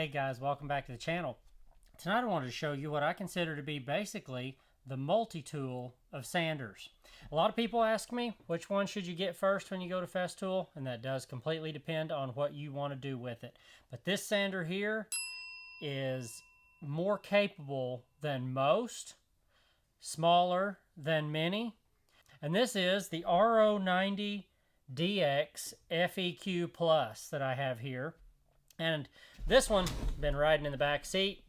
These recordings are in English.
Hey guys, welcome back to the channel. Tonight I wanted to show you what I consider to be basically the multi-tool of sanders. A lot of people ask me which one should you get first when you go to Festool, and that does completely depend on what you want to do with it. But this sander here is more capable than most, smaller than many, and this is the RO90 DX FEQ Plus that I have here. And this one, been riding in the back seat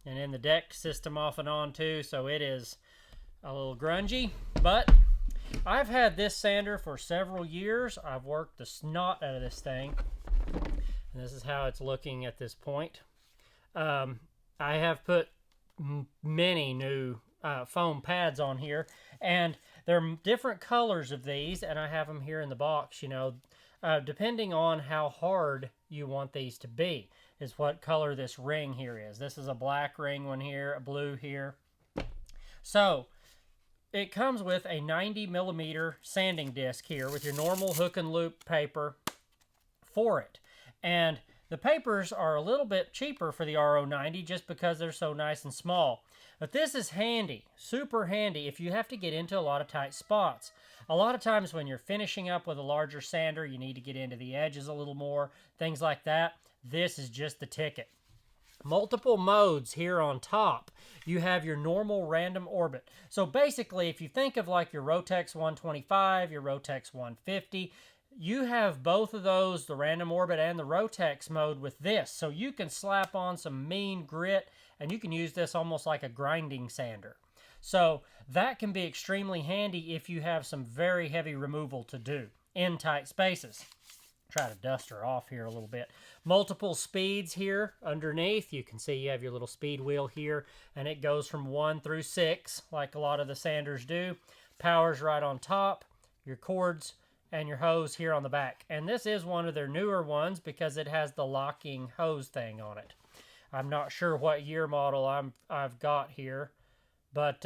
and in the deck system off and on too, so it is a little grungy. But I've had this sander for several years. I've worked the snot out of this thing, and this is how it's looking at this point. I have put many new foam pads on here, and there are different colors of these, and I have them here in the box, you know, depending on how hard you want these to be is what color this ring here is. This is a black ring one here, a blue here. So it comes with a 90mm sanding disc here with your normal hook and loop paper for it. And the papers are a little bit cheaper for the RO90 just because they're so nice and small. But this is handy, super handy if you have to get into a lot of tight spots. A lot of times when you're finishing up with a larger sander, you need to get into the edges a little more, things like that. This is just the ticket. Multiple modes here on top. You have your normal random orbit. So basically, if you think of like your Rotex 125, your Rotex 150, you have both of those, the random orbit and the Rotex mode with this. So you can slap on some mean grit, and you can use this almost like a grinding sander. So that can be extremely handy if you have some very heavy removal to do in tight spaces. Try to dust her off here a little bit. Multiple speeds here underneath. You can see you have your little speed wheel here, and it goes from 1 through 6 like a lot of the sanders do. Power's right on top, your cords and your hose here on the back. And this is one of their newer ones because it has the locking hose thing on it. I'm not sure what year model I've got here, but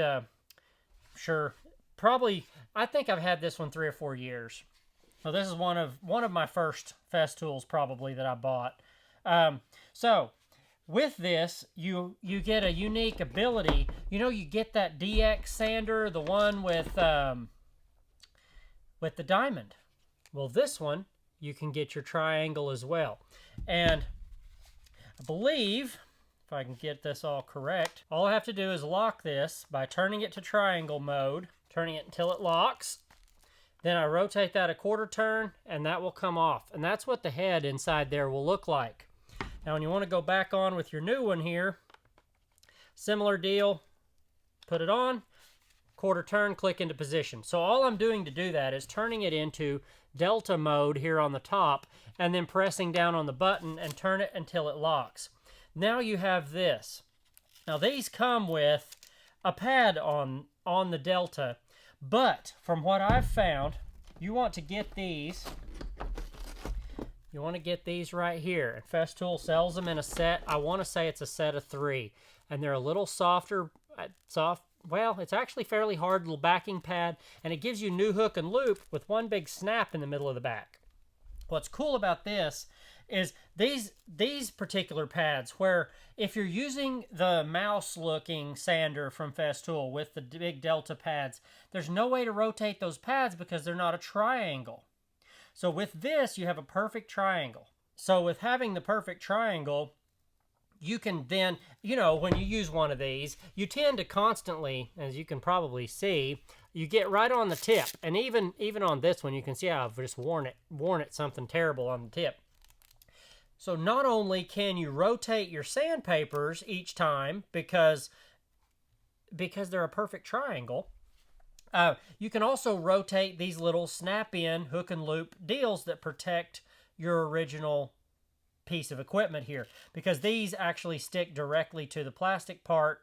sure, probably, I think I've had this one 3 or 4 years. So this is one of my first Festools probably that I bought. So with this, you get a unique ability. You know, you get that DX sander, the one with the diamond. Well, this one, you can get your triangle as well. And I believe, if I can get this all correct, all I have to do is lock this by turning it to triangle mode, turning it until it locks. Then I rotate that a quarter turn, and that will come off. And that's what the head inside there will look like. Now, when you want to go back on with your new one here, similar deal, put it on, quarter turn, click into position. So all I'm doing to do that is turning it into Delta mode here on the top, and then pressing down on the button and turn it until it locks. Now you have this. Now these come with a pad on the Delta, but from what I've found, you want to get these. You want to get these right here. And Festool sells them in a set. I want to say it's a set of 3, and they're a little softer, well, it's actually fairly hard, little backing pad, and it gives you new hook and loop with one big snap in the middle of the back. What's cool about this is these particular pads, where if you're using the mouse-looking sander from Festool with the big Delta pads, there's no way to rotate those pads because they're not a triangle. So with this, you have a perfect triangle. So with having the perfect triangle, you can then, you know, when you use one of these, you tend to constantly, as you can probably see, you get right on the tip. And even on this one, you can see how I've just worn it something terrible on the tip. So not only can you rotate your sandpapers each time because they're a perfect triangle, you can also rotate these little snap-in hook and loop deals that protect your original piece of equipment here, because these actually stick directly to the plastic part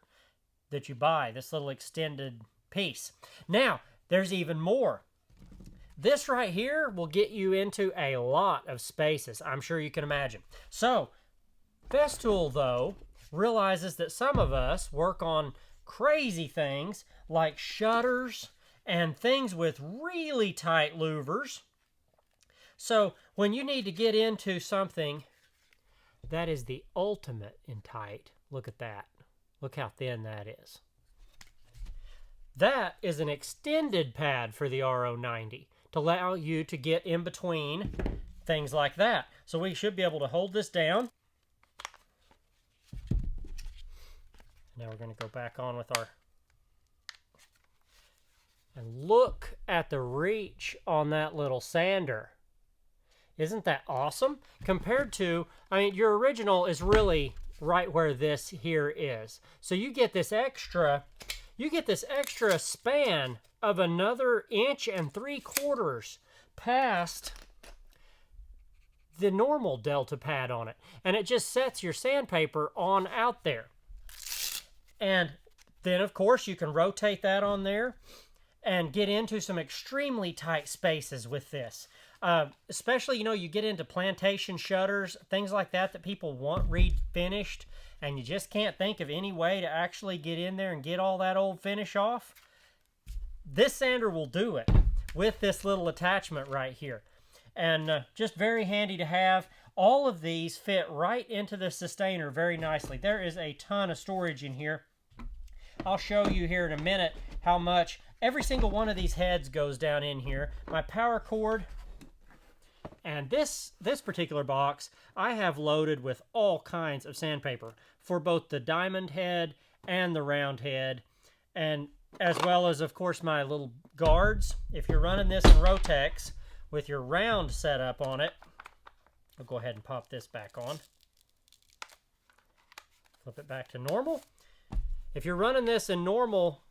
that you buy, this little extended piece. Now, there's even more. This right here will get you into a lot of spaces, I'm sure you can imagine. So, Festool, though, realizes that some of us work on crazy things like shutters and things with really tight louvers. So, when you need to get into something That is the ultimate in tight. Look at that. Look how thin that is. That is an extended pad for the RO90 to allow you to get in between things like that. So we should be able to hold this down. Now we're going to go back on with our... And look at the reach on that little sander. Isn't that awesome? Compared to, I mean, your original is really right where this here is. So you get this extra span of another 1.75 inches past the normal Delta pad on it. And it just sets your sandpaper on out there. And then, of course, you can rotate that on there and get into some extremely tight spaces with this. Especially, you know, you get into plantation shutters, things like that that people want refinished, and you just can't think of any way to actually get in there and get all that old finish off. This sander will do it with this little attachment right here. And just very handy to have. All of these fit right into the sustainer very nicely. There is a ton of storage in here. I'll show you here in a minute how much. Every single one of these heads goes down in here. My power cord. And this particular box, I have loaded with all kinds of sandpaper for both the diamond head and the round head, and as well as, of course, my little guards. If you're running this in Rotex with your round setup on it, I'll go ahead and pop this back on. Flip it back to normal. If you're running this in normal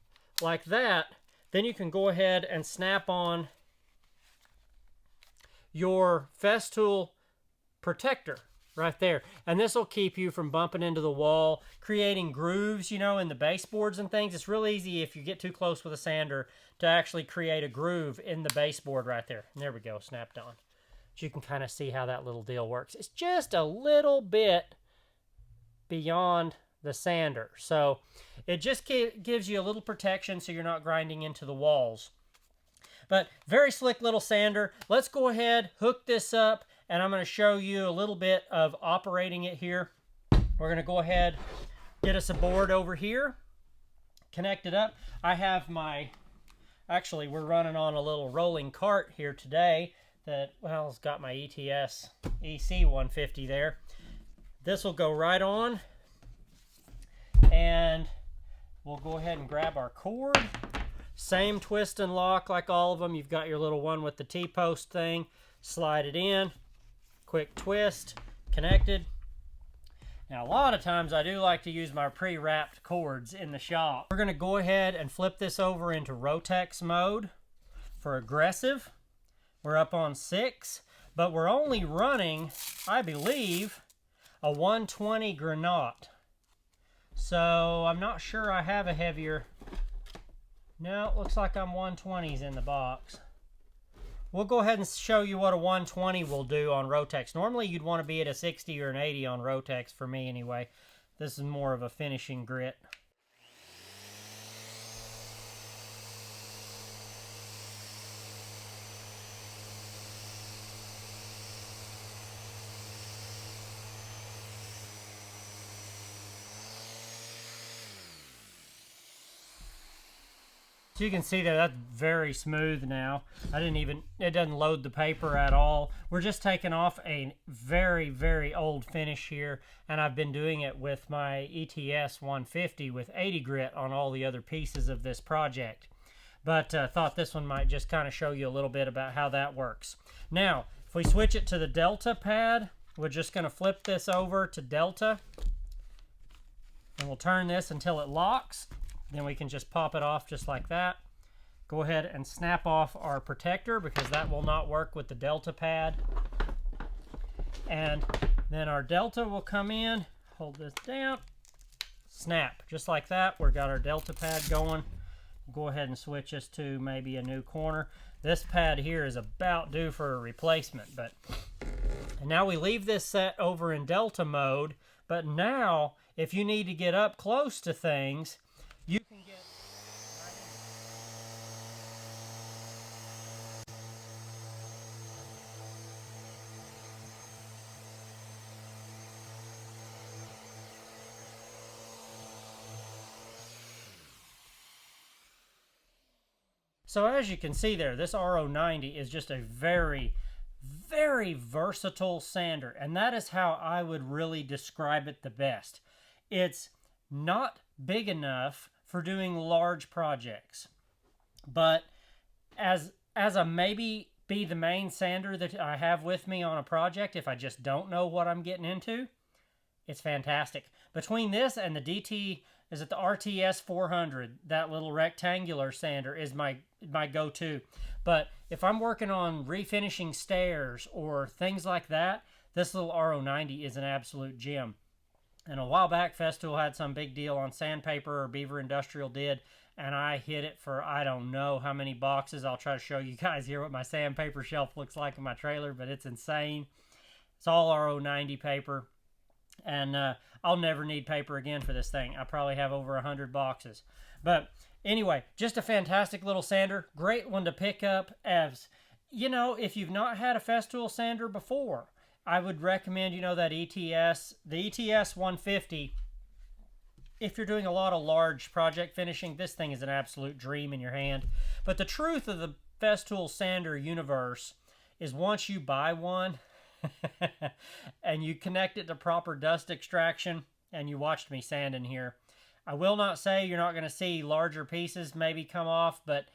like that, then you can go ahead and snap on your Festool protector right there. And this will keep you from bumping into the wall, creating grooves, you know, in the baseboards and things. It's real easy if you get too close with a sander to actually create a groove in the baseboard right there. And there we go, snapped on. But you can kind of see how that little deal works. It's just a little bit beyond the sander. So it just gives you a little protection so you're not grinding into the walls. But very slick little sander. Let's go ahead, hook this up, and I'm going to show you a little bit of operating it here. We're going to go ahead, get us a board over here, connect it up. I have my, actually we're running on a little rolling cart here today that, well, it's got my ETS EC150 there. This will go right on, and we'll go ahead and grab our cord. Same twist and lock like all of them. You've got your little one with the T-post thing. Slide it in. Quick twist. Connected. Now, a lot of times I do like to use my pre-wrapped cords in the shop. We're going to go ahead and flip this over into Rotex mode for aggressive. We're up on 6, but we're only running, I believe, a 120 granate. So I'm not sure I have a heavier. No, it looks like I'm 120s in the box. We'll go ahead and show you what a 120 will do on Rotex. Normally you'd want to be at a 60 or an 80 on Rotex for me anyway. This is more of a finishing grit. So you can see that that's very smooth now. It doesn't load the paper at all. We're just taking off a very, very old finish here, and I've been doing it with my ETS 150 with 80 grit on all the other pieces of this project. But thought this one might just kind of show you a little bit about how that works. Now, if we switch it to the Delta pad, we're just going to flip this over to Delta, and we'll turn this until it locks. Then we can just pop it off just like that. Go ahead and snap off our protector because that will not work with the Delta pad. And then our Delta will come in, hold this down, snap, just like that. We've got our Delta pad going. Go ahead and switch this to maybe a new corner. This pad here is about due for a replacement. And now we leave this set over in Delta mode. But now, if you need to get up close to things, you can get So as you can see there, this RO90 is just a very, very versatile sander, and that is how I would really describe it the best. It's not big enough for doing large projects, but as a maybe be the main sander that I have with me on a project, if I just don't know what I'm getting into, it's fantastic. Between this and the DT, is it the RTS 400, that little rectangular sander is my go-to. But if I'm working on refinishing stairs or things like that, this little RO90 is an absolute gem. And a while back, Festool had some big deal on sandpaper, or Beaver Industrial did, and I hit it for I don't know how many boxes. I'll try to show you guys here what my sandpaper shelf looks like in my trailer, but it's insane. It's all RO90 paper, and I'll never need paper again for this thing. I probably have over 100 boxes. But anyway, just a fantastic little sander. Great one to pick up as, you know, if you've not had a Festool sander before, I would recommend, you know, that ETS, the ETS 150. If you're doing a lot of large project finishing, this thing is an absolute dream in your hand. But the truth of the Festool sander universe is once you buy one and you connect it to proper dust extraction, and you watched me sand in here, I will not say you're not going to see larger pieces maybe come off, but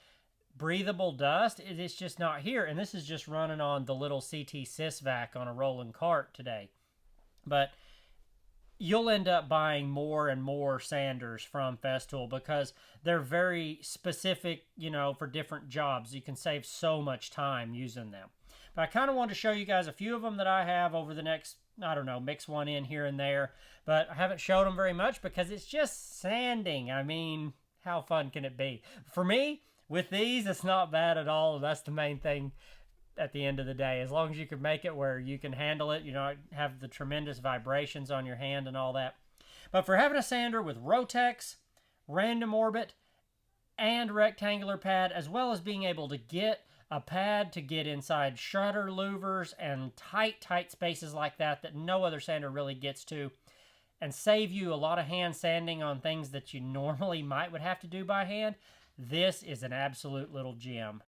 breathable dust, it's just not here. And this is just running on the little CT Sysvac on a rolling cart today. But you'll end up buying more and more sanders from Festool because they're very specific, you know, for different jobs. You can save so much time using them. But I kind of want to show you guys a few of them that I have over the next, I don't know, mix one in here and there. But I haven't showed them very much because it's just sanding. I mean, how fun can it be? For me, with these, it's not bad at all. That's the main thing at the end of the day. As long as you can make it where you can handle it, you know, have the tremendous vibrations on your hand and all that. But for having a sander with Rotex, random orbit, and rectangular pad, as well as being able to get a pad to get inside shutter louvers and tight spaces like that no other sander really gets to, and save you a lot of hand sanding on things that you normally would have to do by hand, this is an absolute little gem.